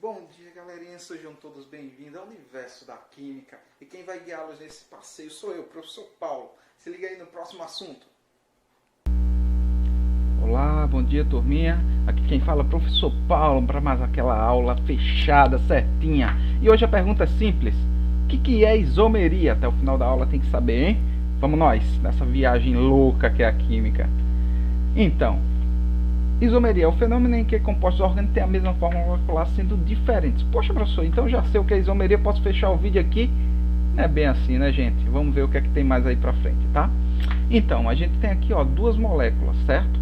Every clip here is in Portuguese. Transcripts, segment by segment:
Bom dia, galerinha, sejam todos bem-vindos ao universo da química. E quem vai guiá-los nesse passeio sou eu, professor Paulo. Se liga aí no próximo assunto. Olá, bom dia, turminha. Aqui quem fala é o professor Paulo para mais aquela aula fechada, certinha. E hoje a pergunta é simples. O que é isomeria? Até o final da aula tem que saber, hein? Vamos nós, nessa viagem louca que é a química. Então, isomeria é o fenômeno em que compostos orgânicos têm a mesma fórmula molecular sendo diferentes. Poxa, professor, então já sei o que é isomeria, posso fechar o vídeo aqui? Não é bem assim, né, gente? Vamos ver o que é que tem mais aí pra frente, tá? Então, a gente tem aqui, ó, duas moléculas, certo?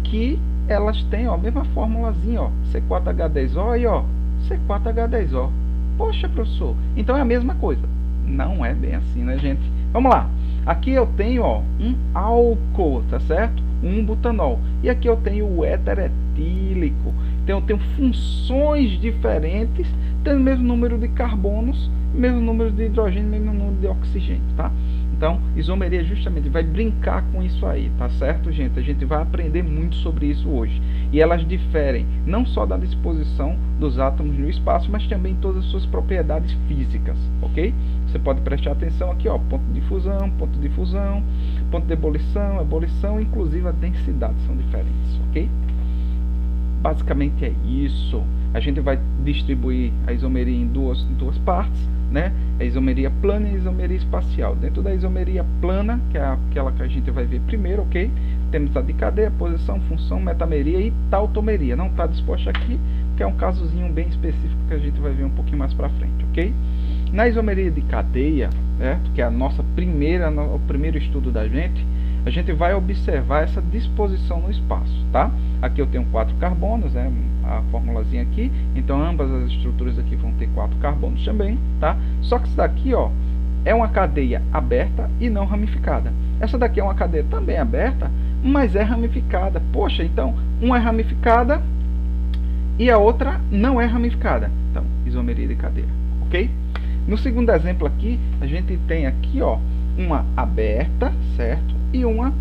Que elas têm, ó, a mesma formulazinha, ó, C4H10O e, ó, C4H10O. Poxa, professor, então é a mesma coisa. Não é bem assim, né, gente? Vamos lá. Aqui eu tenho, ó, um álcool, tá certo? Um butanol. E aqui eu tenho o éter etílico. Então eu tenho funções diferentes, tem o mesmo número de carbonos, mesmo número de hidrogênio, mesmo número de oxigênio, tá? Então, isomeria justamente vai brincar com isso aí, tá certo, gente? A gente vai aprender muito sobre isso hoje. E elas diferem não só da disposição dos átomos no espaço, mas também todas as suas propriedades físicas, ok? Você pode prestar atenção aqui, ó, ponto de fusão, ponto de ebulição, inclusive a densidade são diferentes, ok? Basicamente é isso. A gente vai distribuir a isomeria em duas partes, né? A isomeria plana e a isomeria espacial. Dentro da isomeria plana, que é aquela que a gente vai ver primeiro, ok? Temos a de cadeia, posição, função, metameria e tautomeria. Não está disposto aqui, que é um casozinho bem específico que a gente vai ver um pouquinho mais para frente, ok? Na isomeria de cadeia, certo? Que é a nossa o primeiro estudo da gente, a gente vai observar essa disposição no espaço, tá? Aqui eu tenho 4 carbonos, né? A formulazinha aqui, então ambas as estruturas aqui vão ter 4 carbonos também, tá? Só que isso daqui, ó, é uma cadeia aberta e não ramificada. Essa daqui é uma cadeia também aberta, mas é ramificada. Poxa, então uma é ramificada e a outra não é ramificada. Então, isomeria de cadeia, ok? No segundo exemplo aqui, a gente tem aqui, ó, uma aberta, certo? E uma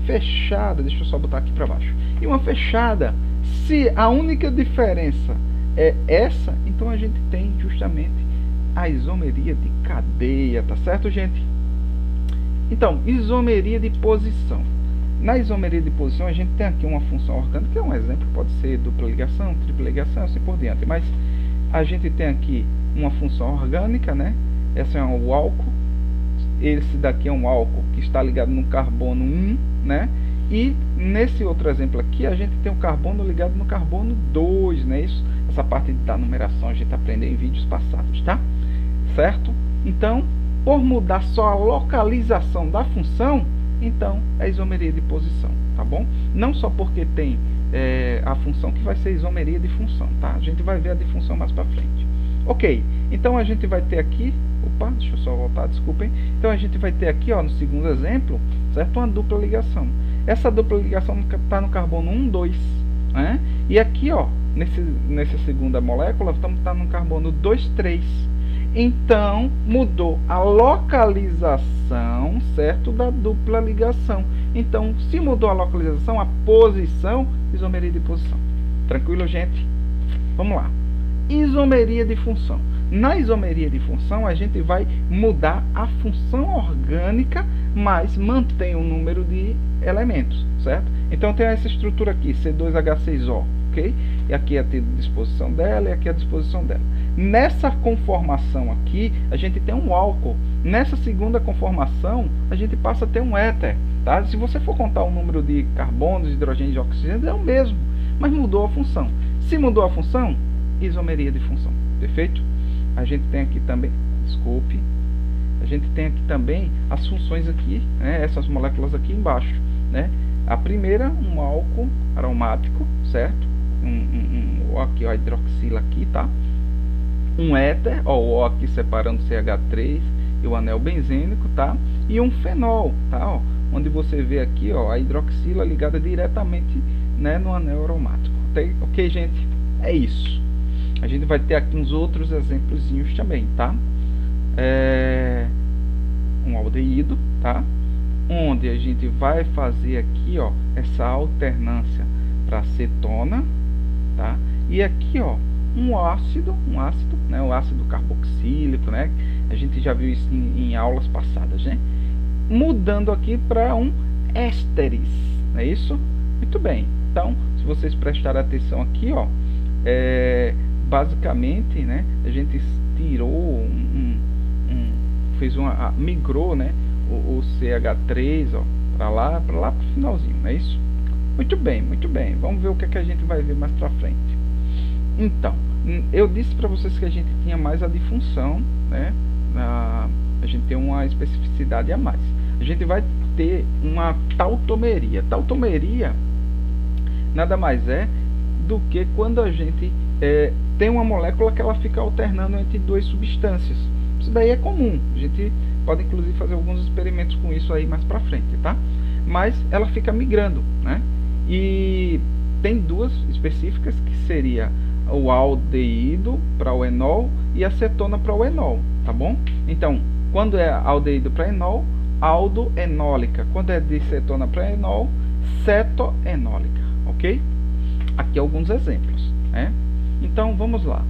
fechada. Deixa eu só botar aqui para baixo. E uma fechada. Se a única diferença é essa, então a gente tem justamente a isomeria de cadeia, tá certo, gente? Então, isomeria de posição. Na isomeria de posição, a gente tem aqui uma função orgânica, que é um exemplo, pode ser dupla ligação, tripla ligação, assim por diante. Mas a gente tem aqui uma função orgânica, né? Essa é o álcool. Esse daqui é um álcool que está ligado no carbono 1, né? E nesse outro exemplo aqui, a gente tem o carbono ligado no carbono 2, né? Isso, essa parte da numeração a gente aprendeu em vídeos passados, tá? Certo? Então, por mudar só a localização da função, então é isomeria de posição, tá bom? Não só porque tem a função que vai ser isomeria de função, tá? A gente vai ver a de função mais para frente. Ok, então a gente vai ter aqui, opa, deixa eu só voltar, desculpem. Então a gente vai ter aqui, ó, no segundo exemplo, certo? Uma dupla ligação. Essa dupla ligação está no carbono 1, 2, né? E aqui, ó, nessa segunda molécula, está no carbono 2, 3. Então, mudou a localização, certo? Da dupla ligação. Então, se mudou a localização, a posição, isomeria de posição. Tranquilo, gente? Vamos lá. Isomeria de função. Na isomeria de função, a gente vai mudar a função orgânica, mas mantém o número de elementos, certo? Então, tem essa estrutura aqui, C2H6O, ok? E aqui é a disposição dela e aqui é a disposição dela. Nessa conformação aqui, a gente tem um álcool. Nessa segunda conformação, a gente passa a ter um éter, tá? Se você for contar o número de carbonos, hidrogênios e oxigênios, é o mesmo, mas mudou a função. Se mudou a função, isomeria de função, perfeito? A gente tem aqui também, a gente tem aqui também as funções aqui, né, essas moléculas aqui embaixo, né? A primeira, um álcool aromático, certo? Aqui, ó, a hidroxila aqui, tá? Um éter, ó, o O aqui separando CH3 e o anel benzênico, tá? E um fenol, tá? Ó, onde você vê aqui, ó, a hidroxila ligada diretamente, né, no anel aromático, ok, gente? É isso. A gente vai ter aqui uns outros exemplozinhos também, tá? Um aldeído, tá? Onde a gente vai fazer aqui, ó, essa alternância para acetona, tá? E aqui, ó, um ácido, né, o ácido carboxílico, né? A gente já viu isso em aulas passadas, né? Mudando aqui para um ésteres, não é isso? Muito bem. Então, se vocês prestarem atenção aqui, ó, basicamente, né, a gente tirou migrou, né, o CH3, ó, para lá pro finalzinho, não é isso? Muito bem, muito bem. Vamos ver o que é que a gente vai ver mais para frente. Então, eu disse para vocês que a gente tinha mais a difunção, né? A gente tem uma especificidade a mais. A gente vai ter uma tautomeria. Tautomeria nada mais é do que quando a gente tem uma molécula que ela fica alternando entre duas substâncias. Isso daí é comum. A gente pode inclusive fazer alguns experimentos com isso aí mais para frente, tá? Mas ela fica migrando, né? E tem duas específicas, que seria o aldeído para o enol e a cetona para o enol, tá bom? Então, quando é aldeído para enol, aldoenólica. Quando é de cetona para enol, cetoenólica, ok? Aqui alguns exemplos, né? Então, vamos lá.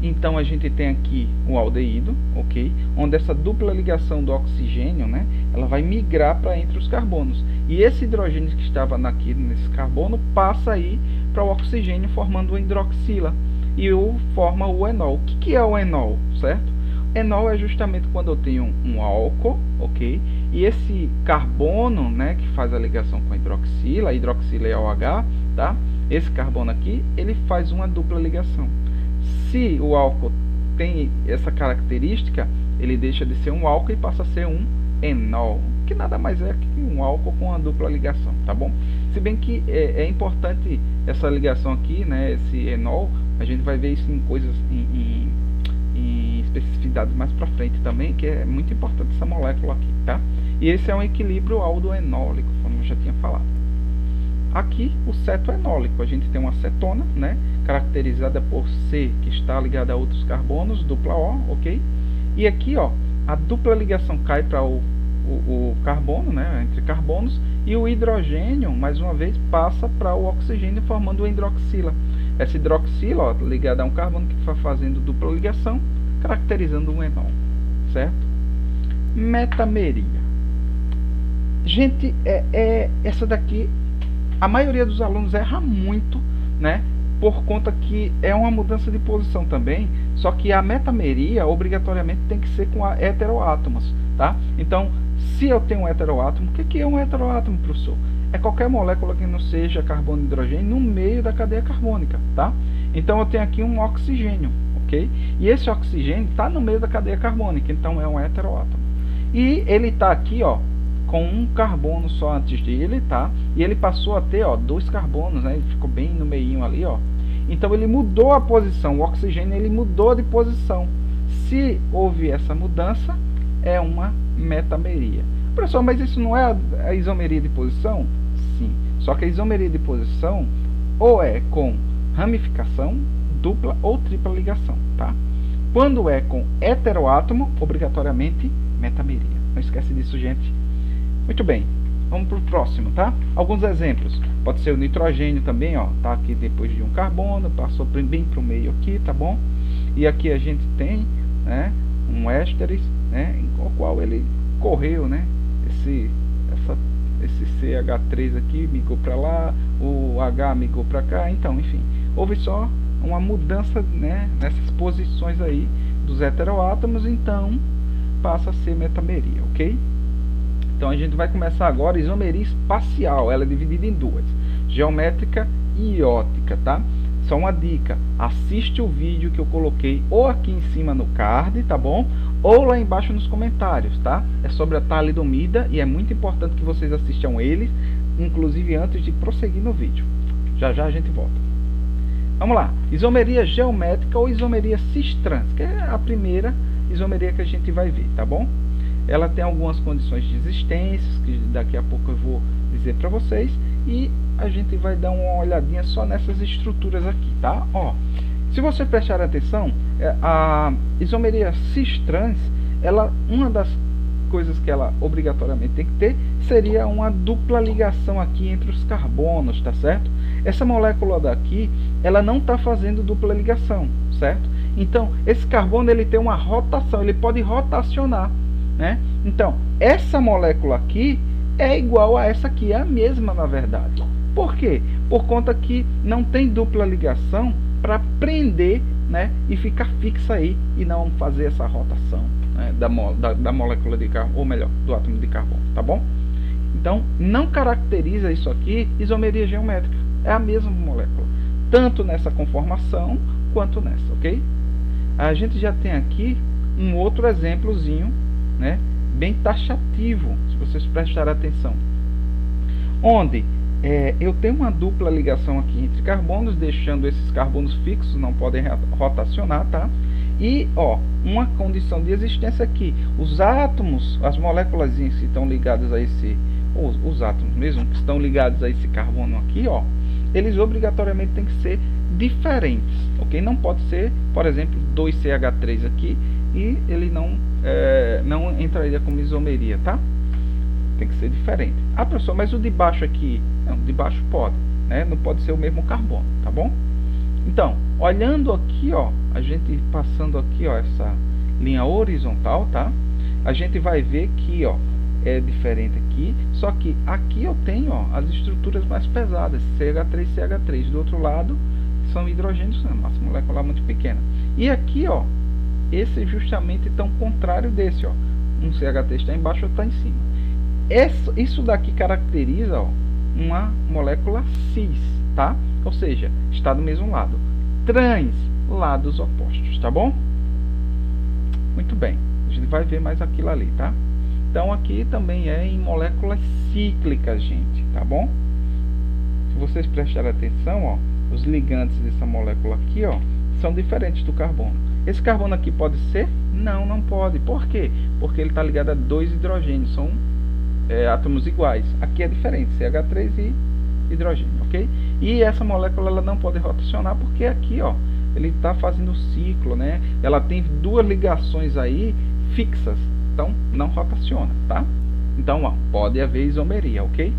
Então, a gente tem aqui o aldeído, ok? Onde essa dupla ligação do oxigênio, né? Ela vai migrar para entre os carbonos. E esse hidrogênio que estava aqui nesse carbono passa aí para o oxigênio, formando o hidroxila. E forma o enol. O que é o enol, certo? Enol é justamente quando eu tenho um álcool, ok? E esse carbono, né? Que faz a ligação com a hidroxila é OH, tá? Esse carbono aqui, ele faz uma dupla ligação. Se o álcool tem essa característica, ele deixa de ser um álcool e passa a ser um enol, que nada mais é que um álcool com uma dupla ligação, tá bom? Se bem que é importante essa ligação aqui, né? Esse enol, a gente vai ver isso em coisas, em especificidades mais para frente também, que é muito importante essa molécula aqui, tá? E esse é um equilíbrio aldoenólico, como eu já tinha falado. Aqui o cetoenólico, a gente tem uma cetona, né, caracterizada por C, que está ligada a outros carbonos, dupla O, ok? E aqui, ó, a dupla ligação cai para o carbono, né, entre carbonos, e o hidrogênio, mais uma vez, passa para o oxigênio, formando o hidroxila. Essa hidroxila, ó, ligada a um carbono que vai fazendo dupla ligação, caracterizando um enol, certo? Metameria. Gente, essa daqui, a maioria dos alunos erra muito, né? Por conta que é uma mudança de posição também, só que a metameria obrigatoriamente tem que ser com heteroátomos, tá? Então, se eu tenho um heteroátomo, o que é um heteroátomo, professor? É qualquer molécula que não seja carbono e hidrogênio no meio da cadeia carbônica, tá? Então, eu tenho aqui um oxigênio, ok? E esse oxigênio está no meio da cadeia carbônica, então é um heteroátomo. E ele está aqui, ó, com um carbono só antes dele, tá? E ele passou a ter, ó, 2 carbonos, né? Ele ficou bem no meinho ali, ó. Então ele mudou a posição, o oxigênio ele mudou de posição. Se houve essa mudança, é uma metameria. Professor, mas isso não é a isomeria de posição? Sim. Só que a isomeria de posição ou é com ramificação, dupla ou tripla ligação, tá? Quando é com heteroátomo, obrigatoriamente metameria. Não esquece disso, gente. Muito bem, vamos para o próximo, tá? Alguns exemplos. Pode ser o nitrogênio também, ó. Tá aqui depois de um carbono, passou bem para o meio aqui, tá bom? E aqui a gente tem, né, um ésteres, né, em qual ele correu, né? Esse CH3 aqui migrou para lá, o H migrou para cá, então, enfim. Houve só uma mudança, né, nessas posições aí dos heteroátomos, então passa a ser metameria, ok? Então a gente vai começar agora a isomeria espacial. Ela é dividida em duas: geométrica e iótica, tá? Só uma dica: assiste o vídeo que eu coloquei ou aqui em cima no card, tá bom? Ou lá embaixo nos comentários, tá? É sobre a talidomida e é muito importante que vocês assistam eles, inclusive antes de prosseguir no vídeo. Já já a gente volta. Vamos lá: isomeria geométrica ou isomeria cis-trans, que é a primeira isomeria que a gente vai ver, tá bom? Ela tem algumas condições de existência, que daqui a pouco eu vou dizer para vocês, e a gente vai dar uma olhadinha só nessas estruturas aqui, tá? Ó, se você prestar atenção, a isomeria cis-trans, uma das coisas que ela obrigatoriamente tem que ter seria uma dupla ligação aqui entre os carbonos, tá certo? Essa molécula daqui, ela não está fazendo dupla ligação, certo? Então, esse carbono ele tem uma rotação, ele pode rotacionar, né? Então, essa molécula aqui é igual a essa aqui, é a mesma na verdade. Por quê? Por conta que não tem dupla ligação para prender, né, e ficar fixa aí e não fazer essa rotação, né, da molécula de carbono, ou melhor, do átomo de carbono, tá bom? Então, não caracteriza isso aqui isomeria geométrica, é a mesma molécula, tanto nessa conformação quanto nessa, ok? A gente já tem aqui um outro exemplozinho, né, bem taxativo, se vocês prestarem atenção, onde eu tenho uma dupla ligação aqui entre carbonos, deixando esses carbonos fixos, não podem rotacionar, tá? E, ó, uma condição de existência aqui, os átomos, as moléculas que estão ligadas a esse, os átomos mesmo, que estão ligados a esse carbono aqui, ó, eles obrigatoriamente têm que ser diferentes, ok? Não pode ser, por exemplo, 2CH3 aqui, e ele não entraria como isomeria, tá? Tem que ser diferente. Ah, professor, mas o de baixo aqui, não, de baixo pode, né? Não pode ser o mesmo carbono, tá bom? Então, olhando aqui, ó, a gente passando aqui, ó, essa linha horizontal, tá? A gente vai ver que, ó, é diferente aqui, só que aqui eu tenho, ó, as estruturas mais pesadas, CH3, CH3. Do outro lado são hidrogênios, né? Massa molecular muito pequena. E aqui, ó, esse é justamente tão contrário desse, ó. Um CH3 está embaixo, outro está em cima. Isso daqui caracteriza, ó, uma molécula cis, tá? Ou seja, está do mesmo lado. Trans, lados opostos, tá bom? Muito bem. A gente vai ver mais aquilo ali, tá? Então aqui também é em moléculas cíclicas, gente, tá bom? Se vocês prestarem atenção, ó, os ligantes dessa molécula aqui, ó, são diferentes do carbono. Esse carbono aqui pode ser? Não, não pode. Por quê? Porque ele está ligado a 2 hidrogênios, são átomos iguais. Aqui é diferente, CH3 e hidrogênio, ok? E essa molécula ela não pode rotacionar porque aqui, ó, ele está fazendo ciclo, né? Ela tem 2 ligações aí fixas, então não rotaciona, tá? Então, ó, pode haver isomeria, ok?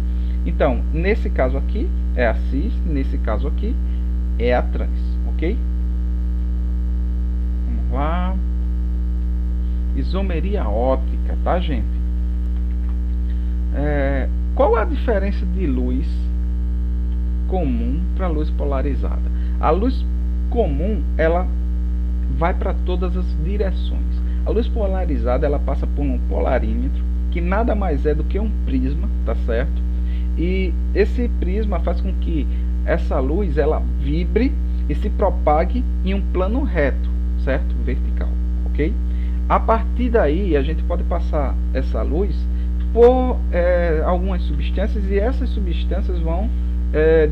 Então, nesse caso aqui é a cis, nesse caso aqui é a trans, ok? Vamos lá. Isomeria óptica, tá, gente? Qual a diferença de luz comum para luz polarizada? A luz comum, ela vai para todas as direções. A luz polarizada, ela passa por um polarímetro, que nada mais é do que um prisma, tá certo? E esse prisma faz com que essa luz, ela vibre e se propague em um plano reto, certo? Vertical, ok? A partir daí, a gente pode passar essa luz por algumas substâncias, e essas substâncias vão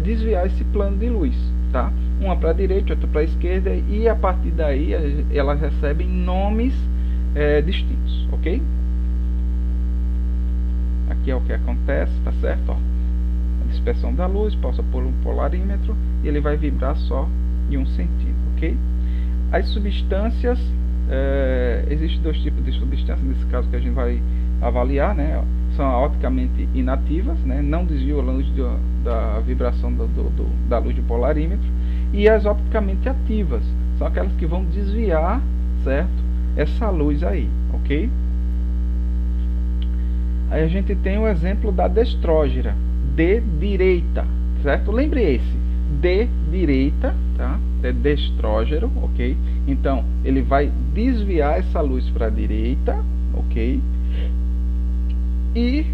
desviar esse plano de luz, tá? Uma para a direita, outra para a esquerda, e a partir daí elas recebem nomes distintos, ok? Aqui é o que acontece, tá certo? Ó, a dispersão da luz passa por um polarímetro e ele vai vibrar só em um sentido, ok? As substâncias, existem 2 tipos de substâncias nesse caso que a gente vai avaliar, né? São opticamente inativas, né? Não desviam a luz da vibração da luz do polarímetro, e as opticamente ativas são aquelas que vão desviar, certo? Essa luz aí, ok? Aí a gente tem o exemplo da destrógera, de direita, certo? Lembre esse, de direita, tá? É destrógero, ok? Então ele vai desviar essa luz para a direita, ok? E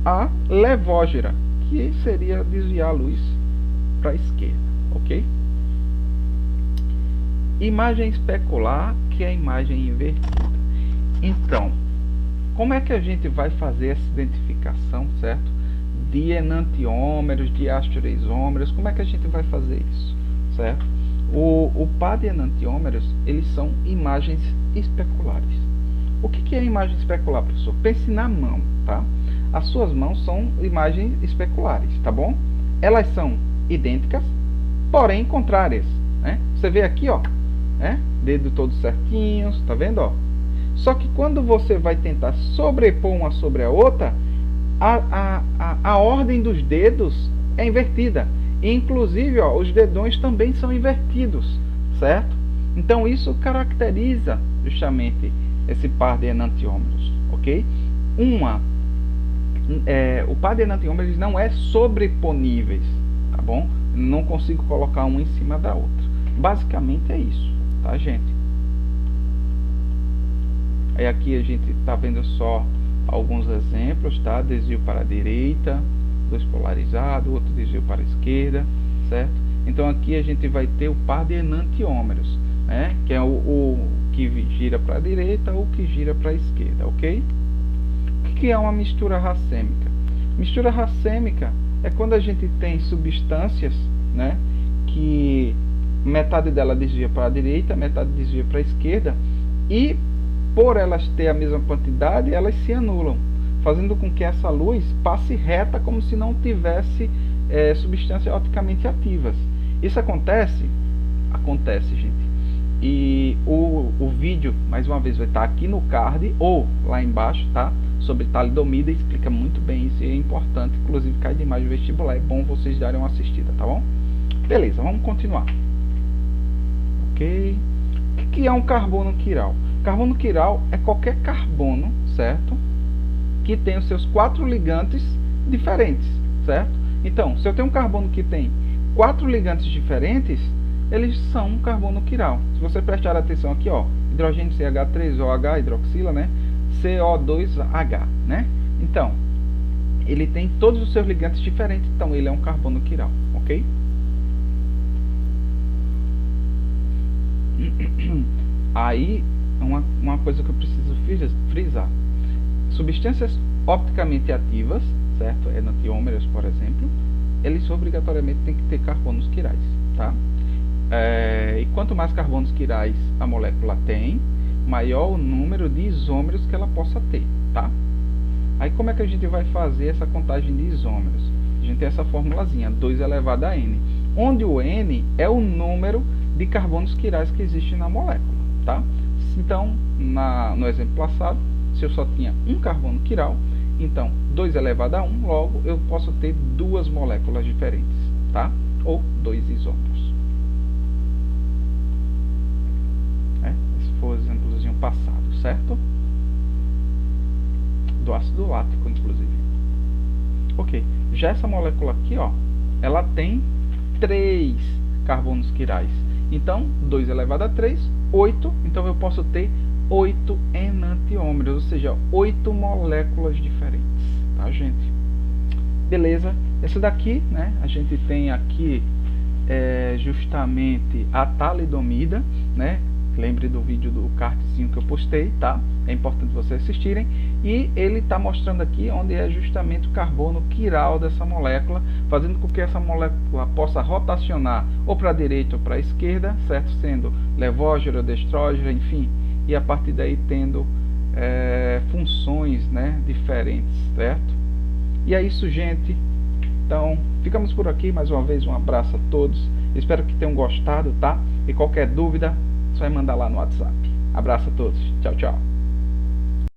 a levógera, que seria desviar a luz para a esquerda, ok? Imagem especular, que é a imagem invertida. Então, como é que a gente vai fazer essa identificação, certo? De enantiômeros, de astereisômeros, como é que a gente vai fazer isso, certo? O par de enantiômeros, eles são imagens especulares. O que é imagem especular, professor? Pense na mão, tá? As suas mãos são imagens especulares, tá bom? Elas são idênticas, porém contrárias, né? Você vê aqui, ó, né? Dedo todos certinhos, tá vendo, ó? Só que quando você vai tentar sobrepor uma sobre a outra, a ordem dos dedos é invertida. E, inclusive, ó, os dedões também são invertidos, certo? Então isso caracteriza justamente esse par de enantiômeros, ok? O par de enantiômeros não é sobreponíveis, tá bom? Não consigo colocar uma em cima da outra. Basicamente é isso, tá, gente? Aí aqui a gente está vendo só alguns exemplos, tá? Desvio para a direita, dois polarizados, outro desvio para a esquerda, certo? Então aqui a gente vai ter o par de enantiômeros, né? Que é o que gira para a direita ou que gira para a esquerda, ok? O que é uma mistura racêmica? Mistura racêmica é quando a gente tem substâncias, né? Que metade dela desvia para a direita, metade desvia para a esquerda, e por elas ter a mesma quantidade, elas se anulam, fazendo com que essa luz passe reta como se não tivesse substâncias opticamente ativas. Isso acontece? Acontece, gente. E o vídeo, mais uma vez, vai estar aqui no card ou lá embaixo, tá? Sobre talidomida, explica muito bem isso e é importante, inclusive cai de imagem vestibular, é bom vocês darem uma assistida, tá bom? Beleza, vamos continuar. Ok. O que é um carbono quiral? Carbono quiral é qualquer carbono, certo? Que tem os seus 4 ligantes diferentes, certo? Então, se eu tenho um carbono que tem 4 ligantes diferentes, eles são um carbono quiral. Se você prestar atenção aqui, ó, hidrogênio CH3OH, hidroxila, né? CO2H, né? Então, ele tem todos os seus ligantes diferentes, então ele é um carbono quiral, ok? Aí, uma coisa que eu preciso frisar. Substâncias opticamente ativas, certo? Enantiômeros, por exemplo, eles obrigatoriamente têm que ter carbonos quirais, tá? E quanto mais carbonos quirais a molécula tem, maior o número de isômeros que ela possa ter, tá? Aí como é que a gente vai fazer essa contagem de isômeros? A gente tem essa formulazinha, 2 elevado a n, onde o n é o número de carbonos quirais que existe na molécula, tá? Então, no exemplo passado, se eu só tinha um carbono quiral, então 2 elevado a 1, logo eu posso ter 2 moléculas diferentes, tá? Ou 2 isômeros. Esse foi o exemplozinho passado, certo? Do ácido lático, inclusive. Ok, já essa molécula aqui, ó, ela tem 3 carbonos quirais. Então, 2 elevado a 3, 8. Então, eu posso ter 8 enantiômeros, ou seja, 8 moléculas diferentes, tá, gente? Beleza? Esse daqui, né, a gente tem aqui justamente a talidomida, né? Lembre do vídeo do cardzinho que eu postei, tá? É importante vocês assistirem. E ele está mostrando aqui onde é justamente o carbono quiral dessa molécula, fazendo com que essa molécula possa rotacionar ou para a direita ou para a esquerda, certo? Sendo levógeno, destrógeno, enfim. E a partir daí tendo funções, né, diferentes, certo? E é isso, gente. Então, ficamos por aqui. Mais uma vez, um abraço a todos. Espero que tenham gostado, tá? E qualquer dúvida, só é mandar lá no WhatsApp. Abraço a todos. Tchau, tchau.